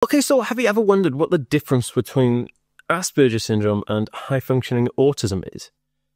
Okay, so have you ever wondered what the difference between Asperger syndrome and high functioning autism is?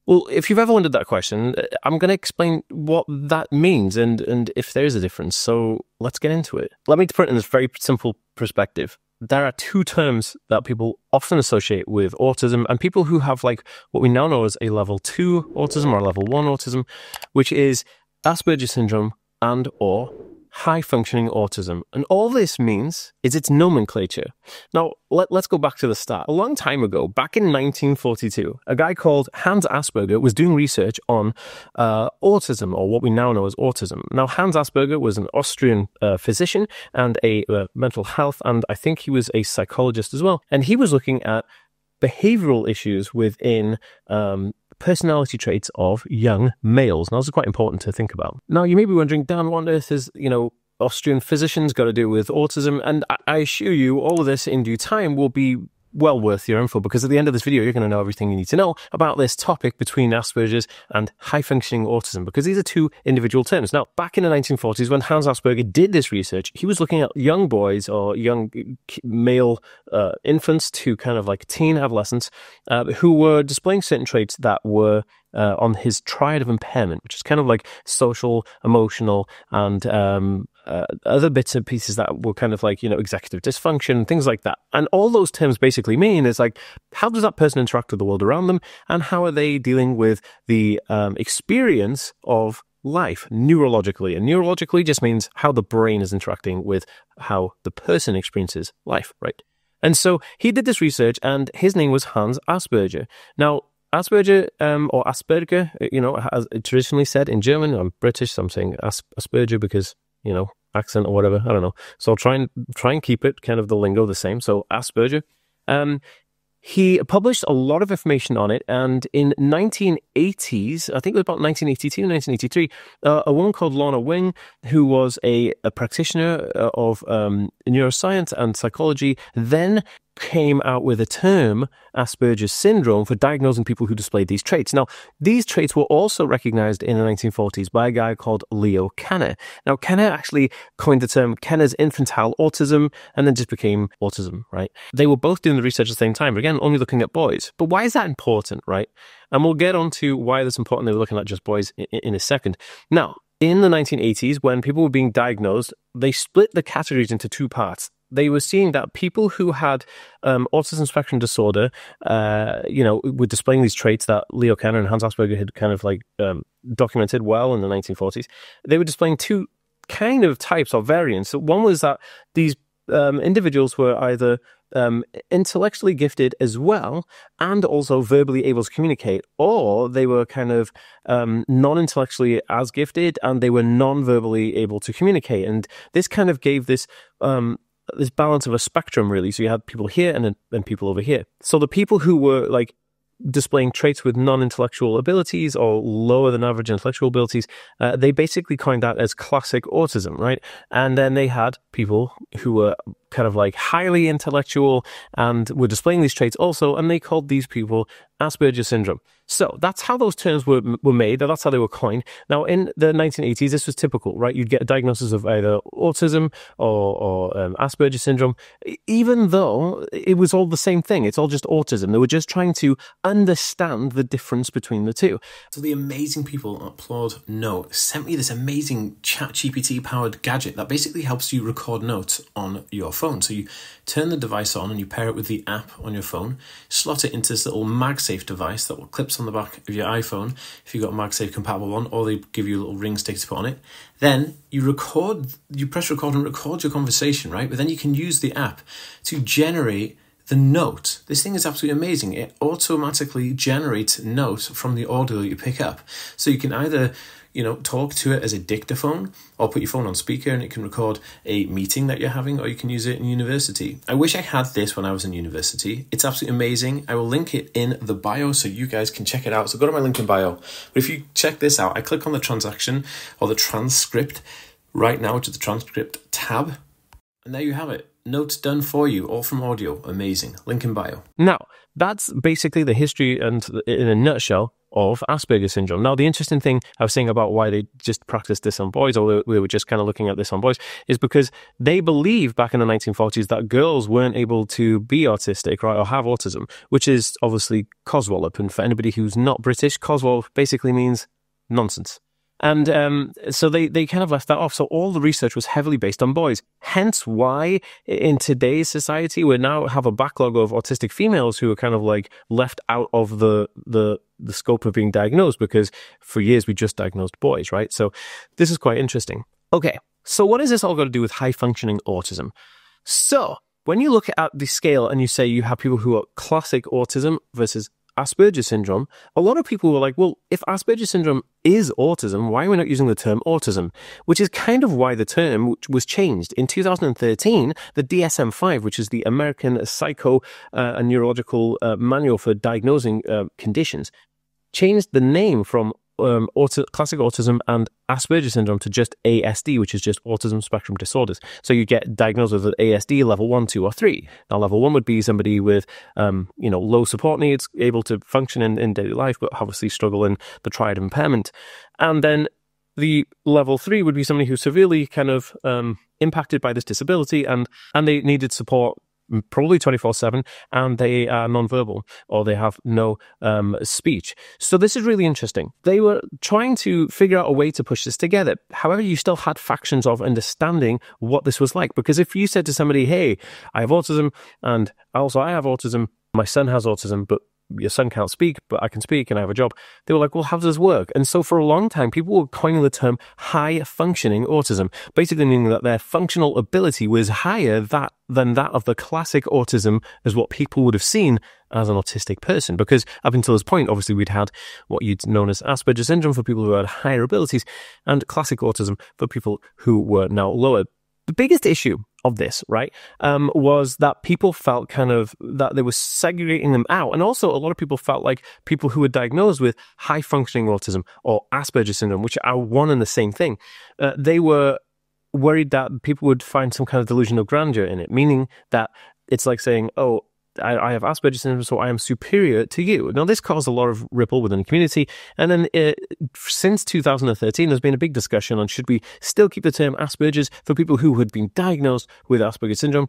Well, if you've ever wondered that question, I'm going to explain what that means and if there is a difference. So let's get into it. Let me put it in this very simple perspective. There are two terms that people often associate with autism, and people who have like what we now know as a level 2 autism or level 1 autism, which is Asperger syndrome and or high functioning autism. And all this means is its nomenclature. Now, let's go back to the start. A long time ago, back in 1942, a guy called Hans Asperger was doing research on autism, or what we now know as autism. Now, Hans Asperger was an Austrian physician and a mental health, and I think he was a psychologist as well. And he was looking at behavioral issues within personality traits of young males. Now, this is quite important to think about. Now, you may be wondering, Dan, what on earth is, Austrian physicians got to do with autism? And I assure you, all of this in due time will be well worth your info, because at the end of this video, you're going to know everything you need to know about this topic between Asperger's and high-functioning autism, because these are two individual terms. Now, back in the 1940s, when Hans Asperger did this research, he was looking at young boys or young male infants to kind of like teen adolescents who were displaying certain traits that were on his triad of impairment, which is kind of like social, emotional, and other bits and pieces that were kind of like, executive dysfunction, things like that. And all those terms basically mean is like, how does that person interact with the world around them? And how are they dealing with the experience of life neurologically? And neurologically just means how the brain is interacting with how the person experiences life, right? And so he did this research, and his name was Hans Asperger. Now, Asperger, or Asperger, as traditionally said in German. I'm British, so I'm saying Asperger because, accent or whatever, I don't know. So I'll try and keep it kind of the lingo the same. So Asperger. He published a lot of information on it, and in 1980s, I think it was about 1982, 1983, a woman called Lorna Wing, who was a practitioner of neuroscience and psychology, then came out with a term, Asperger's Syndrome, for diagnosing people who displayed these traits. Now, these traits were also recognized in the 1940s by a guy called Leo Kanner. Now, Kanner actually coined the term Kanner's infantile autism, and then just became autism, right? They were both doing the research at the same time, but again, only looking at boys. But why is that important, right? And we'll get on to why that's important. They were looking at just boys in a second. Now, in the 1980s, when people were being diagnosed, they split the categories into two parts. They were seeing that people who had Autism Spectrum Disorder, were displaying these traits that Leo Kanner and Hans Asperger had kind of like documented well in the 1940s. They were displaying two kind of types or variants. So one was that these individuals were either intellectually gifted as well and also verbally able to communicate, or they were kind of non-intellectually as gifted and they were non-verbally able to communicate. And this kind of gave this balance of a spectrum, really. So you had people here and people over here. So the people who were like displaying traits with non-intellectual abilities or lower than average intellectual abilities, they basically coined that as classic autism, right? And then they had people who were kind of like highly intellectual and were displaying these traits also, and they called these people Asperger Syndrome. So that's how those terms were made. That's how they were coined. Now, in the 1980s, this was typical, right? You'd get a diagnosis of either autism or Asperger Syndrome, even though it was all the same thing. It's all just autism. They were just trying to understand the difference between the two. So the amazing people at Plod Note sent me this amazing ChatGPT-powered gadget that basically helps you record notes on your phone. So you turn the device on and you pair it with the app on your phone, slot it into this little MagSafe device that will clips on the back of your iPhone if you've got a MagSafe compatible one, or they give you a little ring stick to put on it. Then you press record and record your conversation, right? But then you can use the app to generate the note. This thing is absolutely amazing. It automatically generates notes from the audio you pick up. So you can either talk to it as a dictaphone, or put your phone on speaker and it can record a meeting that you're having, or you can use it in university. I wish I had this when I was in university. It's absolutely amazing. I will link it in the bio so you guys can check it out. So go to my link in bio. But if you check this out, I click on the transcript right now, which is the transcript tab, and there you have it. Notes done for you, all from audio. Amazing. Link in bio. Now, that's basically the history and in a nutshell of Asperger's syndrome. Now, the interesting thing I was saying about why they just practiced this on boys, or we were just kind of looking at this on boys, is because they believed back in the 1940s that girls weren't able to be autistic, right, or have autism, which is obviously Coswallop. And for anybody who's not British, Coswallop basically means nonsense. And so they kind of left that off. So all the research was heavily based on boys. Hence why in today's society, we now have a backlog of autistic females who are kind of like left out of the scope of being diagnosed, because for years we just diagnosed boys, right? So this is quite interesting. Okay, so what has this all got to do with high functioning autism? So when you look at the scale and you say you have people who are classic autism versus Asperger syndrome, a lot of people were like, well, if Asperger syndrome is autism, why are we not using the term autism? Which is kind of why the term was changed. In 2013, the DSM-5, which is the American Psycho and Neurological Manual for Diagnosing Conditions, changed the name from classic autism and Asperger syndrome to just ASD, which is just Autism Spectrum Disorders. So you get diagnosed with ASD level 1, 2, or 3. Now, level 1 would be somebody with, low support needs, able to function in daily life, but obviously struggle in the triad impairment. And then the level 3 would be somebody who's severely kind of impacted by this disability, and they needed support probably 24/7, and they are nonverbal, or they have no speech. So this is really interesting. They were trying to figure out a way to push this together. However, you still had factions of understanding what this was like. Because if you said to somebody, hey, I have autism, and also I have autism, my son has autism, but your son can't speak, but I can speak and I have a job. They were like, well, how does this work? And so for a long time, people were coining the term high functioning autism, basically meaning that their functional ability was higher than that of the classic autism as what people would have seen as an autistic person. Because up until this point, obviously, we'd had what you'd known as Asperger Syndrome for people who had higher abilities, and classic autism for people who were now lower. The biggest issue of this, right, was that people felt kind of that they were segregating them out. And also a lot of people felt like people who were diagnosed with high functioning autism or Asperger syndrome, which are one and the same thing, they were worried that people would find some kind of delusion of grandeur in it, meaning that it's like saying, oh, I have Asperger syndrome, so I am superior to you. Now, this caused a lot of ripple within the community. And then since 2013, there's been a big discussion on should we still keep the term Asperger's for people who had been diagnosed with Asperger syndrome,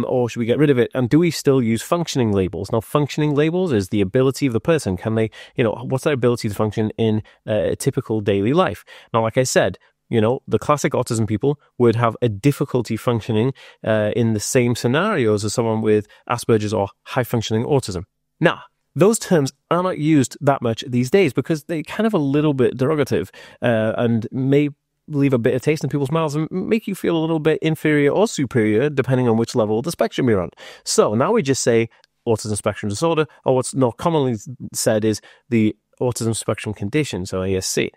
or should we get rid of it? And do we still use functioning labels? Now, functioning labels is the ability of the person. Can they, what's their ability to function in a typical daily life? Now, like I said, the classic autism people would have a difficulty functioning in the same scenarios as someone with Asperger's or high-functioning autism. Now, those terms are not used that much these days because they're kind of a little bit derogative and may leave a bitter taste in people's mouths and make you feel a little bit inferior or superior depending on which level of the spectrum you're on. So now we just say Autism Spectrum Disorder, or what's not commonly said is the Autism Spectrum Condition, so ASC.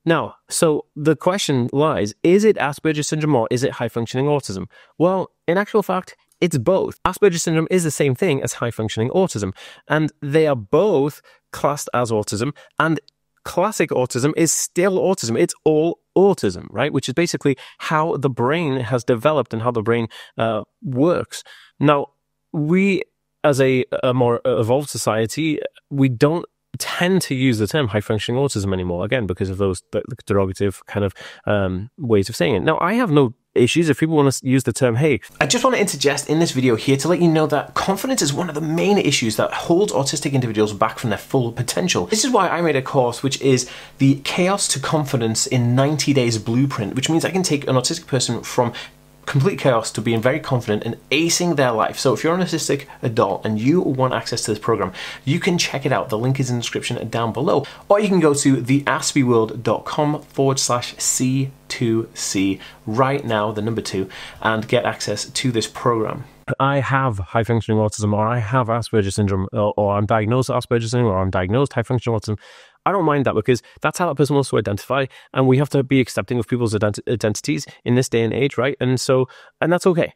Now, so the question lies, is it Asperger syndrome or is it high-functioning autism? Well, in actual fact, it's both. Asperger syndrome is the same thing as high-functioning autism, and they are both classed as autism, and classic autism is still autism. It's all autism, right? Which is basically how the brain has developed and how the brain works. Now, we, as a more evolved society, we don't tend to use the term high-functioning autism anymore, again, because of those derogative kind of ways of saying it. Now, I have no issues if people want to use the term, hey. I just want to interject in this video here to let you know that confidence is one of the main issues that holds autistic individuals back from their full potential. This is why I made a course which is the Chaos to Confidence in 90 Days Blueprint, which means I can take an autistic person from complete chaos to being very confident and acing their life. So if you're an autistic adult and you want access to this program, you can check it out. The link is in the description down below. Or you can go to theaspieworld.com/C2C right now, the number 2, and get access to this program. I have high-functioning autism, or I have Asperger syndrome, or I'm diagnosed with Asperger syndrome, or I'm diagnosed high-functioning autism. I don't mind that, because that's how that person wants to identify, and we have to be accepting of people's identities in this day and age, right? And that's okay.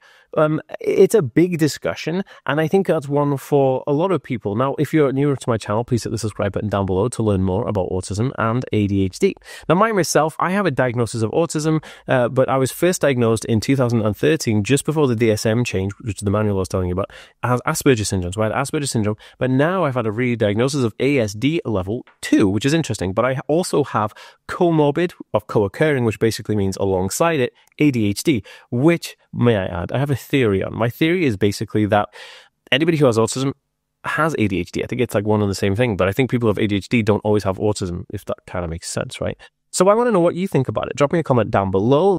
It's a big discussion, and I think that's one for a lot of people. Now, if you're newer to my channel, please hit the subscribe button down below to learn more about autism and ADHD. Now, myself, I have a diagnosis of autism, but I was first diagnosed in 2013, just before the DSM change, which is the manual I was telling you about, as Aspergers Syndrome. So I had Aspergers Syndrome, but now I've had a re-diagnosis of ASD level 2, which is interesting. But I also have comorbid, of co-occurring, which basically means alongside it, ADHD, which, may I add, I have a theory on. My theory is basically that anybody who has autism has ADHD. I think it's like one and the same thing, but I think people who have ADHD don't always have autism, if that kind of makes sense, right? So I want to know what you think about it. Drop me a comment down below.